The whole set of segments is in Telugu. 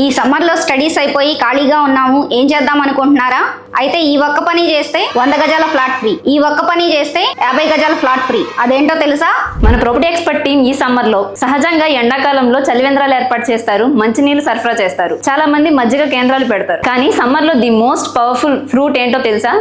ఈ సమ్మర్ లో స్టడీస్ అయిపోయి ఖాళీగా ఉన్నాము, ఏం చేద్దాం అనుకుంటున్నారా? అయితే ఈ ఒక్క పని చేస్తే 100 గజాల ఫ్లాట్ ఫ్రీ, ఈ ఒక్క పని చేస్తే 50 గజాల ఫ్లాట్ ఫ్రీ. అదేంటో తెలుసా? మన ప్రాపర్టీ ఎక్స్పర్ట్ టీం ఈ సమ్మర్ లో సహజంగా ఎండాకాలంలో చలివేంద్రాలు ఏర్పాటు చేస్తారు, మంచినీళ్లు సరఫరా చేస్తారు, చాలా మంది మజ్జిగ కేంద్రాలు పెడతారు. కానీ సమ్మర్ లో ది మోస్ట్ పవర్ఫుల్ ఫ్రూట్ ఏంటో తెలుసా?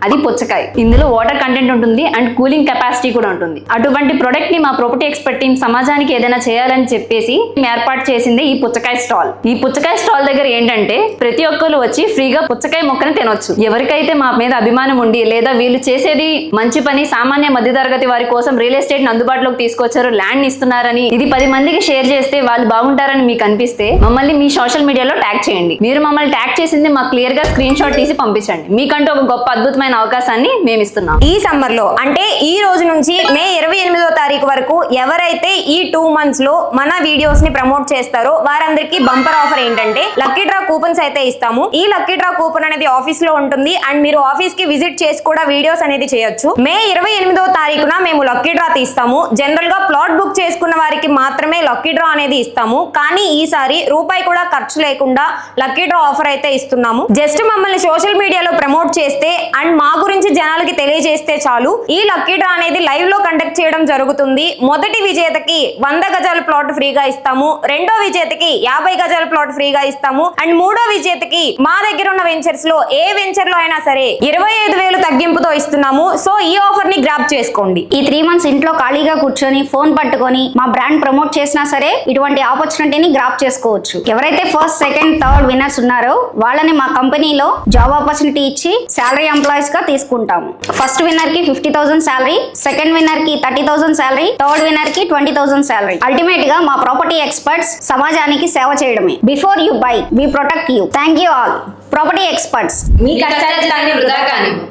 అది పుచ్చకాయ. ఇందులో వాటర్ కంటెంట్ ఉంటుంది అండ్ కూలింగ్ కెపాసిటీ కూడా ఉంటుంది. అటువంటి ప్రొడక్ట్ ని మా ప్రాపర్టీ ఎక్స్పర్ట్ టీం సమాజానికి ఏదైనా చేయాలని చెప్పేసి ఏర్పాటు చేసింది ఈ పుచ్చకాయ స్టాల్. ఈ పుచ్చకాయ స్టాల్ దగ్గర ఏంటంటే ప్రతి ఒక్కరు వచ్చి ఫ్రీగా పుచ్చకాయ మొక్కని తినొచ్చు. ఎవరికైతే మా మీద అభిమానం ఉండి లేదా వీళ్ళు చేసేది మంచి పని, సామాన్య మధ్యతరగతి వారి కోసం రియల్ ఎస్టేట్ అందుబాటులోకి తీసుకొచ్చారు, ల్యాండ్ ఇస్తున్నారని ఇది 10 మందికి షేర్ చేస్తే వాళ్ళు బాగుంటారని మీకు అనిపిస్తే మమ్మల్ని మీ సోషల్ మీడియాలో ట్యాగ్ చేయండి. మీరు మమ్మల్ని ట్యాగ్ చేసింది మాకు క్లియర్ గా స్క్రీన్ షాట్ తీసి పంపించండి. మీకంటూ ఒక గొప్ప అద్భుతమైన అవకాశాన్ని మేము ఇస్తున్నాం. ఈ సమ్మర్ లో అంటే ఈ రోజు నుంచి మే 28వ తారీఖు వరకు ఎవరైతే ఈ 2 months లో మన వీడియోస్ ని ప్రమోట్ చేస్తారో వారందరికీ బంపర్ ఆఫర్ ఏంటంటే లక్కీ డ్రా కూపన్స్ అయితే ఇస్తాము. ఈ లక్కీ డ్రా కూపన్ అనేది ఆఫీస్ లో ఉంటుంది అండ్ మీరు ఆఫీస్ కి విజిట్ చేసి కూడా వీడియోస్ అనేది చేయొచ్చు. మే 28వ తారీఖున మేము లక్కీ డ్రా తీస్తాము. జనరల్ గా ప్లాట్ బుక్ చేసుకున్న వారికి మాత్రమే లక్కీ డ్రా అనేది ఇస్తాము. కానీ ఈసారి రూపాయి కూడా ఖర్చు లేకుండా లక్కీ డ్రా ఆఫర్ అయితే ఇస్తున్నాము. జస్ట్ మమ్మల్ని సోషల్ మీడియాలో ప్రమోట్ చేస్తే అండ్ మా గురించి జనాలకి తెలియజేస్తే చాలు ఈ లక్కీ డ్రా అనేది లైవ్ లో కండక్ట్ చేయడం జరుగుతుంది. మొదటి విజేతకి 100 గజాల ప్లాట్ ఫ్రీగా ఇస్తాము, రెండో విజేతకి 50 గజాల ప్లాట్ ఫ్రీగా ఇస్తాము అండ్ మూడో విజేతకి మా దగ్గర ఉన్న వెంచర్స్ లో ఏ వెంచర్ లో అయినా సరే 25,000 తగ్గింపుతో ఇస్తున్నాము. సో ఈ ఆఫర్ ని గ్రాబ్ చేసుకోండి. ఈ 3 months ఇంట్లో ఖాళీగా కూర్చొని ఫోన్ పట్టుకొని మా బ్రాండ్ ప్రమోట్ చేసినా సరే ఇటువంటి ఆపర్చునిటీని గ్రాప్ చేసుకోవచ్చు. ఎవరైతే ఫస్ట్, సెకండ్, థర్డ్ విన్నర్స్ ఉన్నారో వాళ్ళని మా కంపెనీలో జాబ్ ఆపర్చునిటీ ఇచ్చి శాలరీ ఎంప్లాయీస్ గా తీసుకుంటాము. ఫస్ట్ విన్నర్ కి 50,000 శాలరీ, సెకండ్ విన్నర్ కి 30,000 శాలరీ, థర్డ్ విన్నర్ కి 20,000 శాలరీ. అల్టిమేట్ గా మా ప్రాపర్టీ ఎక్స్పర్ట్స్ సమాజానికి సేవ చేయడమే. Before you buy, we protect you. Thank you all. Property experts. మీ కష్టాన్ని వృధా కానివ్వు.